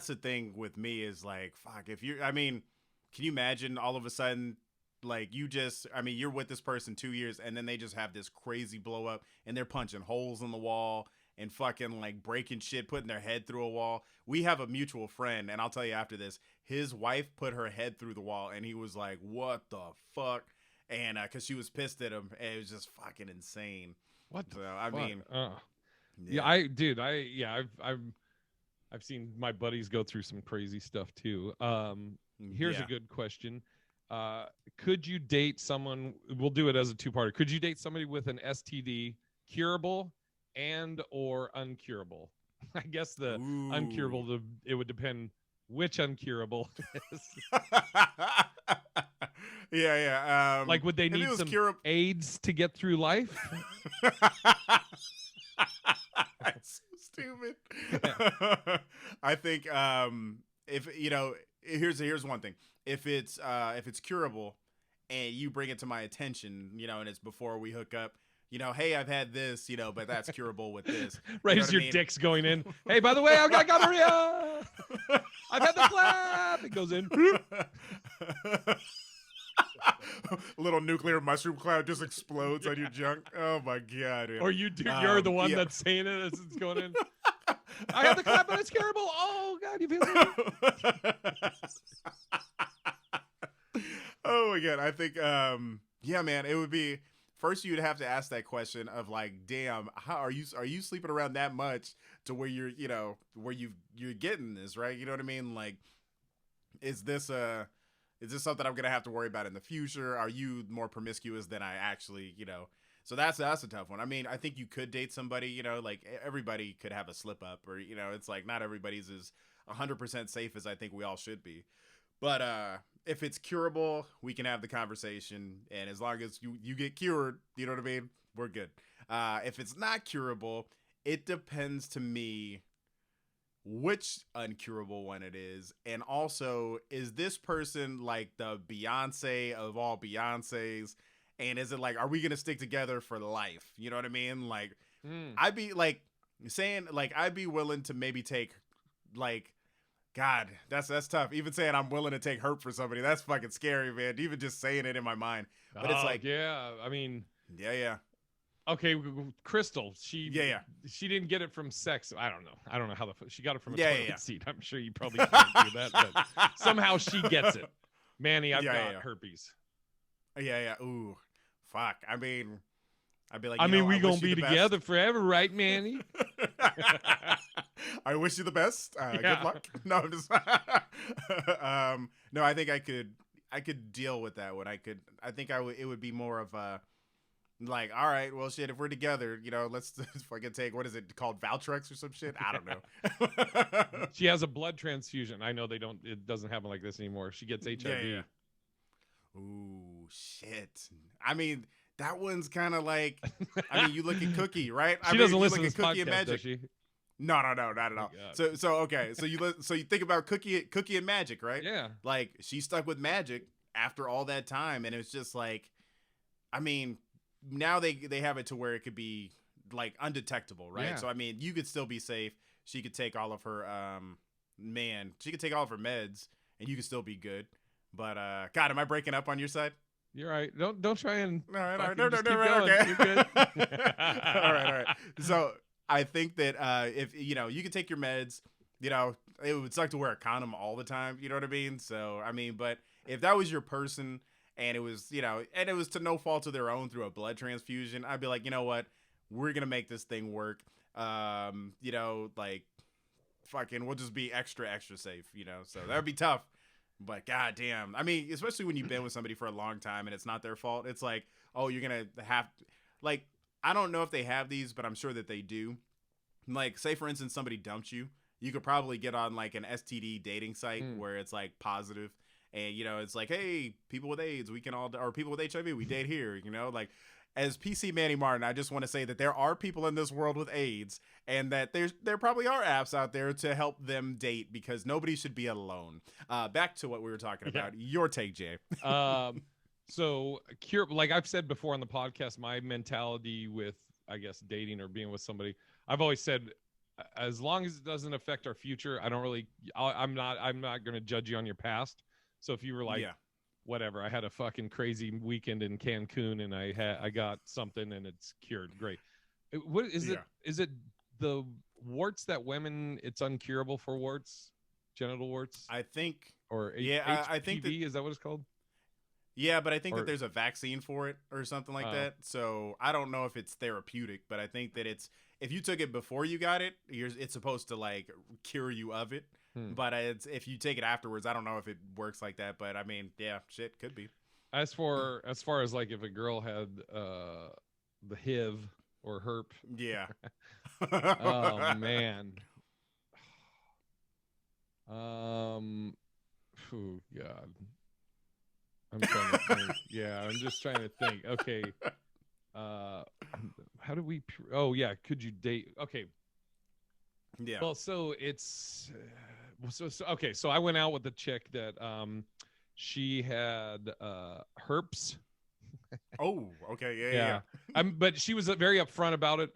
the thing with me is like, fuck, can you imagine all of a sudden, like you're with this person 2 years and then they just have this crazy blow up and they're punching holes in the wall and fucking like breaking shit, putting their head through a wall. We have a mutual friend, and I'll tell you after this, his wife put her head through the wall and he was like, what the fuck? And cause she was pissed at him, and it was just fucking insane. What the fuck? I've seen my buddies go through some crazy stuff too. Here's a good question. Could you date someone? We'll do it as a two-parter. Could you date somebody with an STD, curable and or uncurable? I guess the uncurable, it would depend which uncurable is. Yeah. Like, would they need some AIDS to get through life? That's so stupid. Yeah. I think if here's one thing. If it's curable and you bring it to my attention, and it's before we hook up, hey, I've had this, but that's curable with this. Right, as your dick's going in. Hey, by the way, I've got gonorrhea. I've had the clap. It goes in. Little nuclear mushroom cloud just explodes on your junk. Oh my god! Dude. Or you're the one that's saying it as it's going in. I have the clap, but it's curable. Oh god, you feel it? Oh my god! I think, man, it would be first. You'd have to ask that question of like, damn, how are you sleeping around that much to where you're you're getting this, right? You know what I mean? Like, is this something I'm gonna have to worry about in the future? Are you more promiscuous than I actually, So that's a tough one. I mean, I think you could date somebody, like everybody could have a slip up, or it's like not everybody's as 100% safe as I think we all should be. But if it's curable, we can have the conversation, and as long as you get cured, you know what I mean, we're good. If it's not curable, it depends to me which uncurable one it is, and also, is this person like the Beyonce of all Beyoncés, and is it like, are we gonna stick together for life? You know what I mean? Like, I'd be like saying, like, I'd be willing to maybe take, like, God, that's tough. Even saying I'm willing to take hurt for somebody, that's fucking scary, man. Even just saying it in my mind, but it's like, yeah. Okay, Crystal. She didn't get it from sex. I don't know how she got it from a toilet seat. I'm sure you probably can't do that, but somehow she gets it. Manny, I've got herpes. Yeah. Ooh, fuck. I mean, I'd be like, we gonna be together forever, right, Manny? I wish you the best. Good Yeah. luck. No, I'm just. No, I think I could deal with that one. I think I would. It would be more of a like, all right, well, shit. If we're together, let's fucking take what is it called, Valtrex or some shit. I don't know. She has a blood transfusion. I know they don't. It doesn't happen like this anymore. She gets Yeah, HIV. yeah. Ooh, shit. I mean, that one's kind of like. I mean, you look at Cookie, right? She doesn't listen to this podcast, does she? No, not at Oh all. God. So okay. So you think about Cookie and Magic, right? Yeah. Like she stuck with Magic after all that time, and it's just like, I mean, now they have it to where it could be like undetectable, right? Yeah. So I mean, you could still be safe. She could take all of her she could take all of her meds, and you could still be good. But God, am I breaking up on your side? You're right. Don't try and. All right. No, No, keep going. okay. You're good. All right. So I think that if you could take your meds, it would suck to wear a condom all the time. You know what I mean? So I mean, but if that was your person and it was and it was to no fault of their own through a blood transfusion, I'd be like, you know what, we're gonna make this thing work. Like fucking, we'll just be extra safe. So that would be tough. But goddamn, I mean, especially when you've been with somebody for a long time and it's not their fault. It's like, oh, you're gonna have, like, I don't know if they have these, but I'm sure that they do. Like, say for instance, somebody dumped you. You could probably get on like an STD dating site where it's like positive, and it's like, hey, people with AIDS, we can all, or people with HIV, we date here. Like. As PC Manny Martin, I just want to say that there are people in this world with AIDS, and that there probably are apps out there to help them date, because nobody should be alone. Back to what we were talking about. Yeah. Your take, Jay. So like I've said before on the podcast, my mentality with, I guess, dating or being with somebody, I've always said, as long as it doesn't affect our future, I'm not going to judge you on your past. So if you were like, whatever, I had a fucking crazy weekend in Cancun and I got something and it's cured, great. What is it? Is it the warts that women, it's uncurable for warts, genital warts? I think. Or HPV, I think is that what it's called? Yeah, but I think that there's a vaccine for it or something like that. So I don't know if it's therapeutic, but I think that if you took it before you got it, it's supposed to like cure you of it. But if you take it afterwards, I don't know if it works like that. But I mean, yeah, shit, could be. As far as like if a girl had the HIV or herp. Yeah. Oh man. Oh God. I'm trying to think. Yeah, I'm just trying to think. Okay. How do we? Oh yeah. Could you date? Okay. Yeah. Well, so it's so okay. So I went out with a chick that she had herpes. Oh, okay. Yeah. But she was very upfront about it.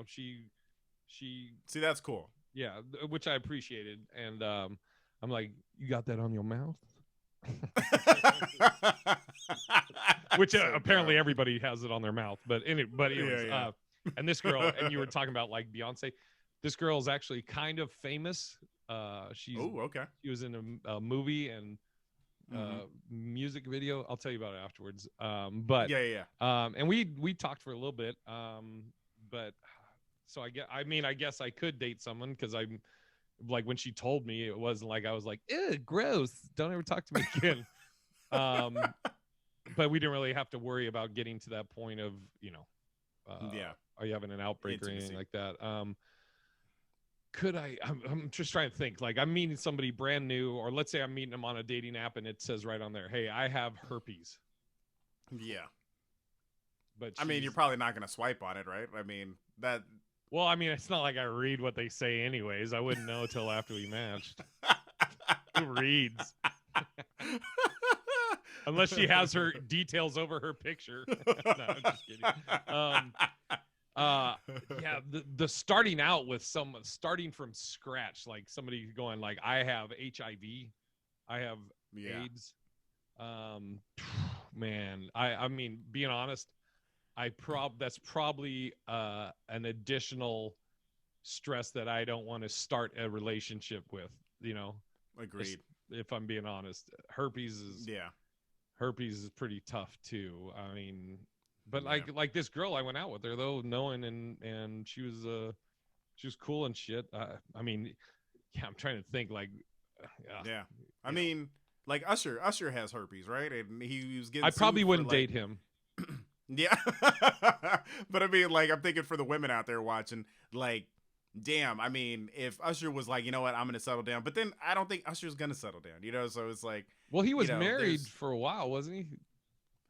She. See, that's cool. Yeah, which I appreciated, and I'm like, you got that on your mouth? Which apparently everybody has it on their mouth, but anyways, yeah. And this girl, and you were talking about like Beyonce. This girl is actually kind of famous. She was in a movie and music video. I'll tell you about it afterwards. But and we talked for a little bit. But so I guess I could date someone, because I'm like, when she told me, it wasn't like I was like, ew, gross, don't ever talk to me again. But we didn't really have to worry about getting to that point of are you having an outbreak or anything like that. I'm just trying to think, like, I'm meeting somebody brand new, or let's say I'm meeting them on a dating app and it says right on there, hey, I have herpes. Yeah. But I mean, you're probably not going to swipe on it, right? I mean, that. Well, I mean, it's not like I read what they say anyways. I wouldn't know till after we matched. Who reads? Unless she has her details over her picture. No, I'm just kidding. Yeah, the starting out with starting from scratch, like somebody going like, I have HIV, I have AIDS. Man, I mean, being honest, that's probably an additional stress that I don't want to start a relationship with, Agreed. If I'm being honest, herpes is pretty tough too. I mean, but like this girl, I went out with her though, knowing, and she was she was cool and shit. I mean, yeah, I'm trying to think like, Yeah. I you know, mean, like Usher has herpes, right? And he was getting I probably sued for wouldn't like date him. yeah. But I mean, like, I'm thinking for the women out there watching, like, damn, I mean, if Usher was like, you know what, I'm gonna settle down, but then I don't think Usher's gonna settle down, you know, so it's like, Well, he you was know, married there's for a while, wasn't he?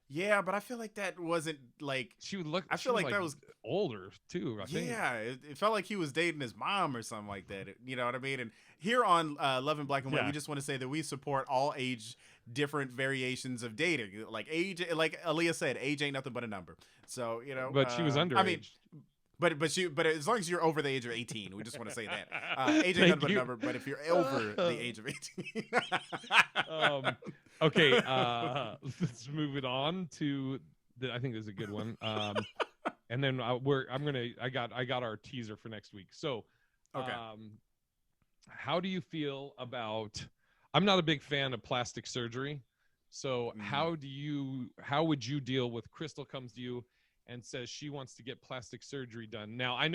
yeah, but I feel like that wasn't like She would look. I She feel was like like that was older too. I think. yeah, it felt like he was dating his mom or something like that. You know what I mean? And here on Love and Black and White, we Yeah, just want to say that we support all age different variations of dating. Like age, like Aaliyah said, age ain't nothing but a number. So you know, but she was I mean, underage. but as long as you're over the age of 18, we just want to say that age ain't nothing Thank but a you. number. But if you're over the age of 18, um, okay, let's move it on to I think this is a good one. And then I got our teaser for next week. So, okay. um, how do you feel about? I'm not a big fan of plastic surgery. So Mm, how would you deal with Crystal comes to you and says she wants to get plastic surgery done? Now I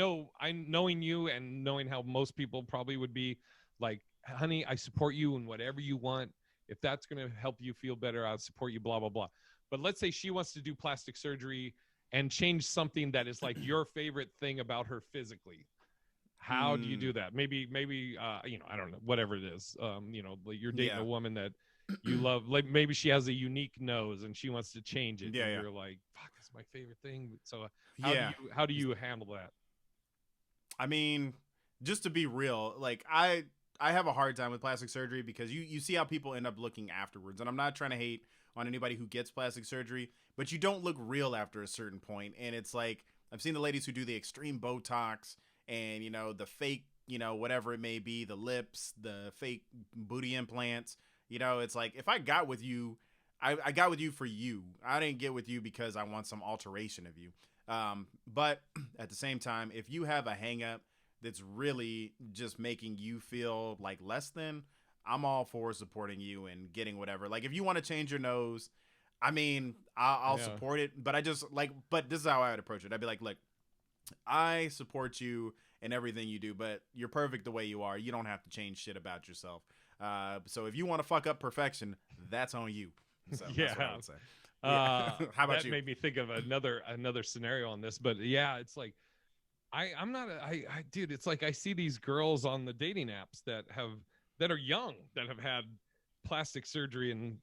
knowing you and knowing how most people probably would be like, honey, I support you in whatever you want. If that's going to help you feel better, I'll support you, blah, blah, blah. But let's say she wants to do plastic surgery and change something that is like your favorite thing about her physically. How do you do mm, that? Maybe I don't know, whatever it is. Like you're dating yeah, a woman that you love, like maybe she has a unique nose and she wants to change it, yeah, and yeah, you're like, fuck, that's my favorite thing. So yeah. how do you handle that? I mean, just to be real, like I have a hard time with plastic surgery because you see how people end up looking afterwards. And I'm not trying to hate on anybody who gets plastic surgery, but you don't look real after a certain point. And it's like I've seen the ladies who do the extreme Botox and the fake, whatever it may be, the lips, the fake booty implants. It's like if I got with you, I got with you for you. I didn't get with you because I want some alteration of you. But at the same time, if you have a hang up that's really just making you feel like less than, I'm all for supporting you and getting whatever. Like if you want to change your nose, I mean, I'll Yeah. support it. But I just like, but this is how I would approach it. I'd be like, look, I support you in everything you do, but you're perfect the way you are. You don't have to change shit about yourself. So if you want to fuck up perfection, that's on you. So that's what I Yeah. would say. Yeah. How about That you? made me think of another scenario on this, but yeah, it's like I'm not dude, it's like I see these girls on the dating apps that are young that have had plastic surgery, and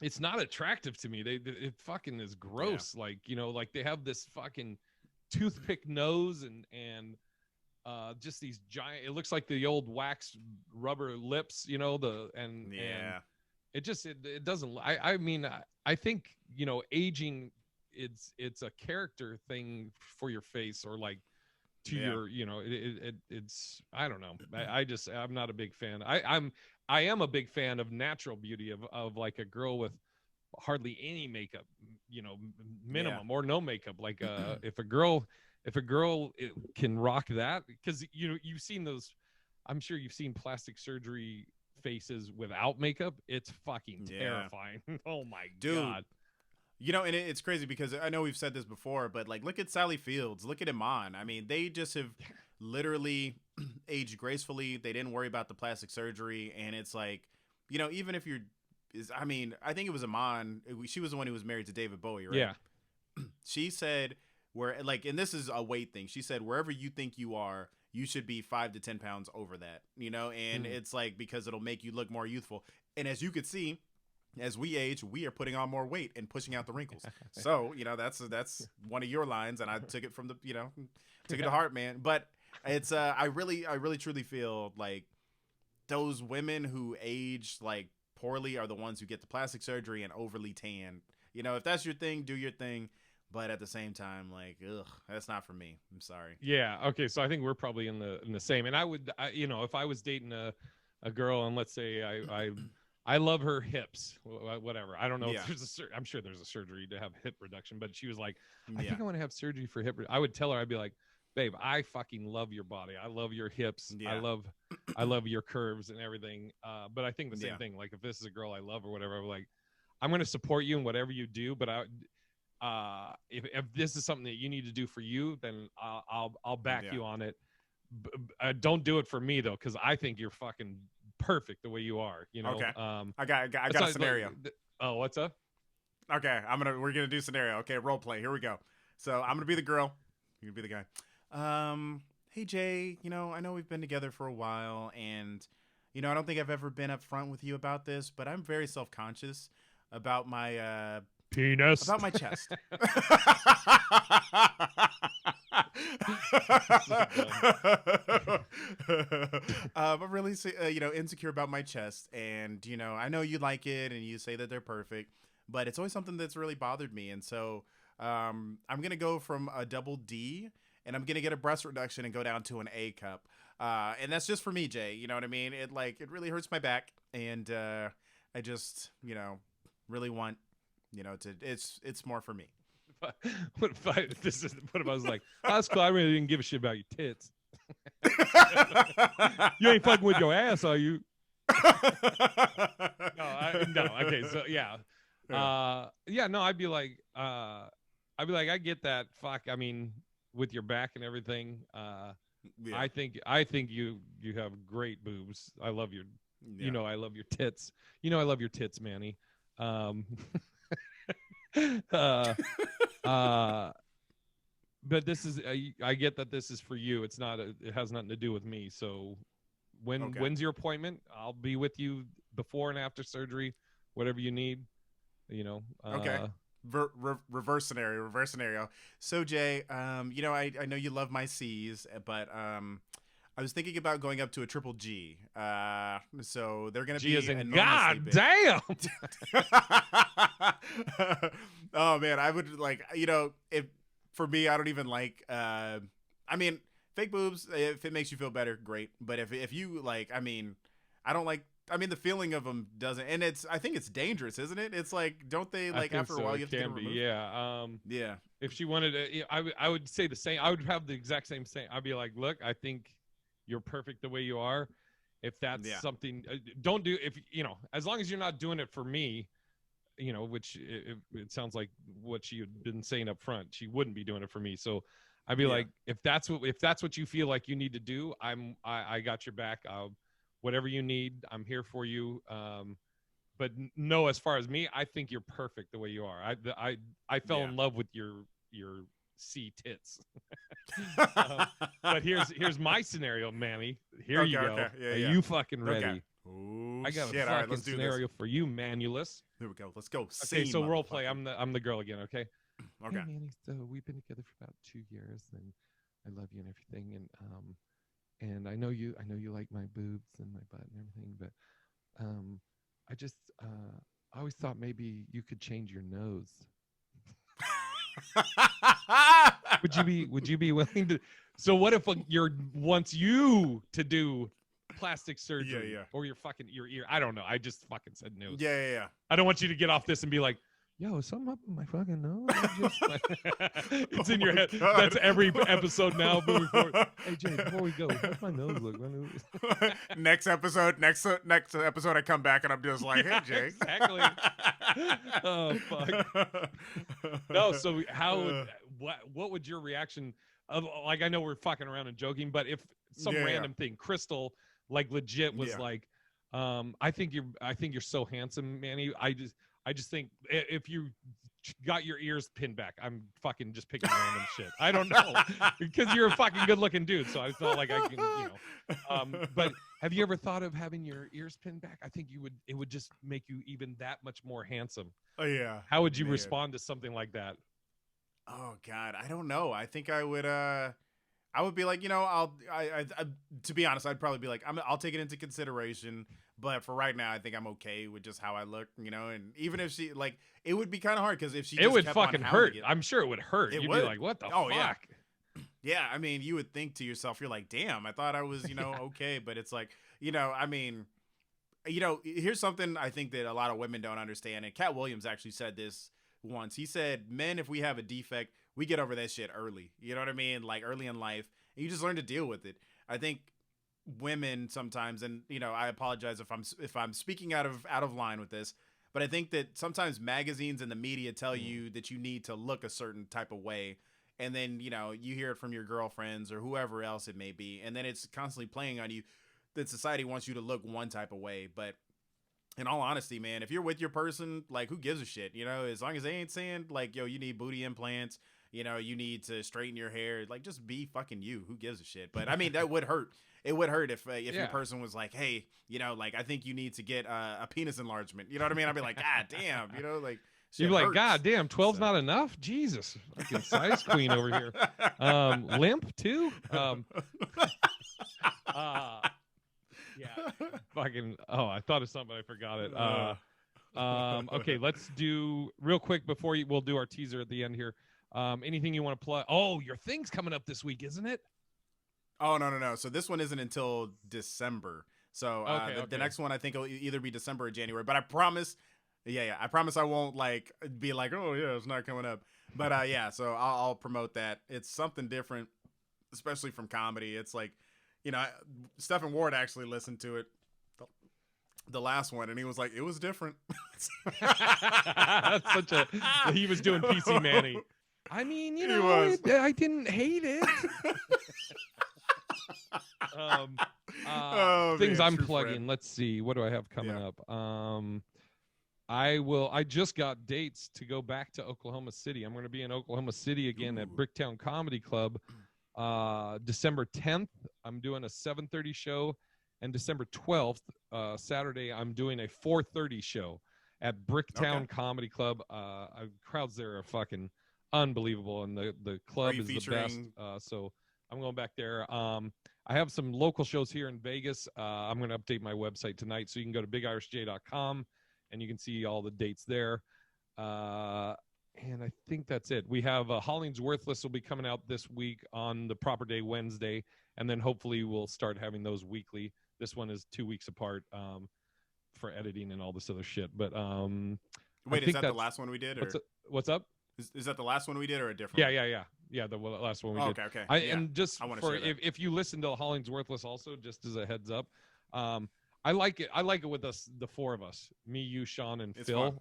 it's not attractive to me. It fucking is Yeah. gross. Like, like they have this fucking toothpick nose and just these giant, it looks like the old wax rubber lips, and Yeah. it doesn't, I mean, I think, aging, it's a character thing for your face, or like to Yeah. your, it's, I don't know. I'm not a big fan. I am a big fan of natural beauty, of like a girl with hardly any makeup, Yeah. minimum or no makeup. Like if a girl can rock that, because you've seen those, I'm sure you've seen plastic surgery faces without makeup. It's fucking Yeah. terrifying. Oh my Dude, god. and it's crazy because I know we've said this before, but like, look at Sally Fields, look at Iman. I mean, they just have literally aged gracefully. They didn't worry about the plastic surgery, and it's like, even if you're, I mean, I think it was Iman. She was the one who was married to David Bowie, right? Yeah. She said, where like, and this is a weight thing. She said, wherever you think you are, you should be 5 to 10 pounds over that, and Hmm. it's like because it'll make you look more youthful. And as you could see, as we age, we are putting on more weight and pushing out the wrinkles. So that's one of your lines, and I took it from the took it to Yeah. heart, man. But it's I really truly feel like those women who age like poorly are the ones who get the plastic surgery and overly tan. If that's your thing, do your thing. But at the same time, like, ugh, that's not for me. I'm sorry. Yeah. Okay. So I think we're probably in the same. And if I was dating a girl, and let's say I love her hips, whatever. I don't know if Yeah, I'm sure there's a surgery to have hip reduction, but she was like, I yeah, think I want to have surgery for I would tell her, I'd be like, babe, I fucking love your body. I love your hips. I yeah, love, I love your curves and everything. But I think the same yeah, thing. Like if this is a girl I love or whatever, I'm like, I'm going to support you in whatever you do, but if this is something that you need to do for you, then I'll back yeah, you on it. Don't do it for me though, because I think you're fucking perfect the way you are. Okay. I got a Aside, like, scenario. oh, what's up? Okay, we're gonna do scenario. Okay, role play. Here we go. So I'm gonna be the girl. You're gonna be the guy. Hey Jay, I know we've been together for a while, and I don't think I've ever been upfront with you about this, but I'm very self conscious about my Penis. about my chest. So dumb. I'm really, insecure about my chest, and I know you like it, and you say that they're perfect, but it's always something that's really bothered me, and so I'm gonna go from a double D, and I'm gonna get a breast reduction and go down to an A cup, and that's just for me, Jay. You know what I mean? It really hurts my back, and I just really want to. It's more for me. What if what if I was like, oh, that's cool. I really didn't give a shit about your tits. You ain't fucking with your ass, are you? No. Okay, so yeah. No, I'd be like, I get that. Fuck, I mean, with your back and everything. Yeah. I think you have great boobs. I love your, Yeah. I love your tits. I love your tits, Manny. uh, but this is, I get that this is for you. It's not, it has nothing to do with me. So Okay. when's your appointment? I'll be with you before and after surgery, whatever you need. Okay. Reverse scenario. So Jay, I know you love my C's, but I was thinking about going up to a triple G. So they're gonna G be as in enormously God big. damn. Oh man, I would if for me, I don't even like. I mean, fake boobs. If it makes you feel better, great. But if you like, I don't like. I mean, the feeling of them doesn't, and I think it's dangerous, isn't it? It's like, don't they I like think after a so. while It you have to get can them be, removed? yeah. Yeah. If she wanted to, I would say the same. I would have the exact same. I'd be like, look, I think you're perfect the way you are. If that's Yeah. something, don't do. If as long as you're not doing it for me, which it sounds like what she had been saying up front, she wouldn't be doing it for me. So I'd be Yeah. like, if that's what you feel like you need to do, I got your back. Whatever you need, I'm here for you. But no, as far as me, I think you're perfect the way you are. I fell Yeah. in love with your C tits. But here's my scenario, Manny. Here Okay. you go. Okay. Yeah. Are Yeah. you fucking ready? Okay. Oh I got a shit! All right, fucking let's do scenario this. for you, Manulus. Here we go. Let's go. Okay, Scene, so role play. motherfucker. I'm the girl again. Okay. Okay. Hey, Manny. So we've been together for about 2 years, and I love you and everything, and I know you like my boobs and my butt and everything, but I just I always thought maybe you could change your nose. Would you be willing to? So what if you're wants you to do plastic surgery Yeah. or your ear? I don't know. I just fucking said nose. Yeah. I don't want you to get off this and be like, yo, something up in my fucking nose. It's in your head. God. That's every episode now moving forward. Hey Jay, before we go, how's my nose look? Next episode, I come back and I'm just like, Yeah, hey Jay. exactly. Oh fuck. No, so what would your reaction of, like, I know we're fucking around and joking, but if some random thing, Crystal, like, legit was like, I think you're so handsome, Manny. I just think if you got your ears pinned back, I'm fucking just picking random shit. I don't know, because you're a fucking good looking dude. So I felt like I can, but have you ever thought of having your ears pinned back? I think it would just make you even that much more handsome. Oh yeah. How would you respond to something like that? Oh God, I don't know. I think I would be like, I to be honest, I'd probably be like, I'll take it into consideration, but for right now, I think I'm okay with just how I look, and even if she like, it would be kind of hard because if she just it would kept fucking on hurt. it, I'm sure it would hurt. You'd be like, what the fuck? Yeah. Yeah, I mean, you would think to yourself, you're like, damn, I thought I was, okay, but it's like, here's something I think that a lot of women don't understand, and Cat Williams actually said this once. He said, men, if we have a defect, we get over that shit early. You know what I mean? Like early in life, and you just learn to deal with it. I think women sometimes, and I apologize if I'm speaking out of line with this, but I think that sometimes magazines and the media tell you that you need to look a certain type of way and then you hear it from your girlfriends or whoever else it may be, and then it's constantly playing on you that society wants you to look one type of way. But in all honesty, man, if you're with your person, like, who gives a shit? As long as they ain't saying like, yo, you need booty implants, you need to straighten your hair, like, just be fucking you. Who gives a shit? But I mean, that would hurt. It would hurt if your person was like, hey, like, I think you need to get a penis enlargement. You know what I mean? I'd be like, God damn, like, you'd be like, hurts. God damn, 12's not enough. Jesus, fucking size queen over here. Limp too. Yeah, fucking. Oh, I thought of something, I forgot it. Okay, let's do real quick before we'll do our teaser at the end here. Anything you want to plug? Oh, your thing's coming up this week, isn't it? Oh, no. So this one isn't until December. So the next one I think will either be December or January. But I promise, I promise I won't like be like, oh yeah, it's not coming up. But so I'll promote that. It's something different, especially from comedy. It's like, Stephen Ward actually listened to it, the last one, and he was like, it was different. That's he was doing PC Manny. I mean, I didn't hate it. Things I'm plugging. Friend. Let's see. What do I have coming up? I just got dates to go back to Oklahoma City. I'm going to be in Oklahoma City again at Bricktown Comedy Club. December 10th, I'm doing a 7:30 show, and December 12th, Saturday, I'm doing a 4:30 show at Bricktown Comedy Club. Crowds there are fucking unbelievable, and the club is the best. So I'm going back there. I have some local shows here in Vegas. I'm going to update my website tonight, so you can go to bigirishj.com, and you can see all the dates there. And I think that's it. We have Hollings Worthless will be coming out this week on the proper day, Wednesday, and then hopefully we'll start having those weekly. This one is 2 weeks apart for editing and all this other shit. But wait, is that the last one we did? Or? What's up? Is that the last one we did, or a different? Yeah. The last one we did. Okay. And just for if you listen to Hollings Worthless, also just as a heads up, I like it. I like it with us, the four of us, me, you, Sean, and Phil.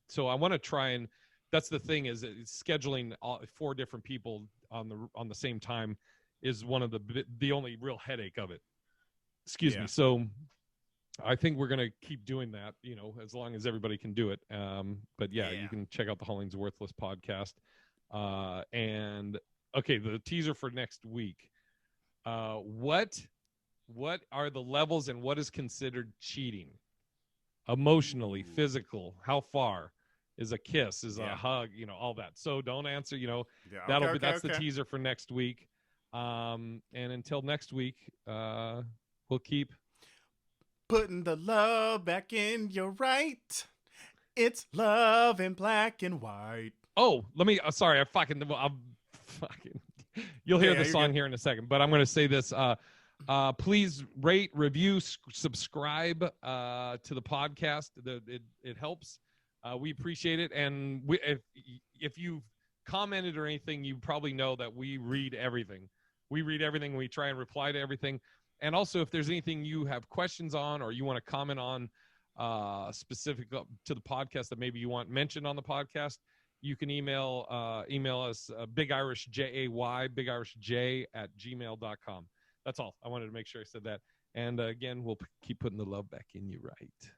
So I want to try and. That's the thing, is scheduling four different people on the same time is one of the only real headache of it. Excuse me. So I think we're gonna keep doing that, as long as everybody can do it. But you can check out the Hollings Worthless podcast. And okay, the teaser for next week. What are the levels and what is considered cheating? Emotionally, physical, how far? Is a kiss, is a hug, all that. So don't answer, that's the teaser for next week. And until next week, we'll keep putting the love back in your right. It's love in black and white. Oh, let me, sorry, I'm fucking, you'll hear the song here in a second, but I'm going to say this, please rate, review, subscribe to the podcast. It helps. We appreciate it, and if you've commented or anything, you probably know that we read everything. We read everything. We try and reply to everything. And also, if there's anything you have questions on or you want to comment on specific to the podcast that maybe you want mentioned on the podcast, you can email us bigirishj@gmail.com. That's all. I wanted to make sure I said that. And again, we'll keep putting the love back in you right.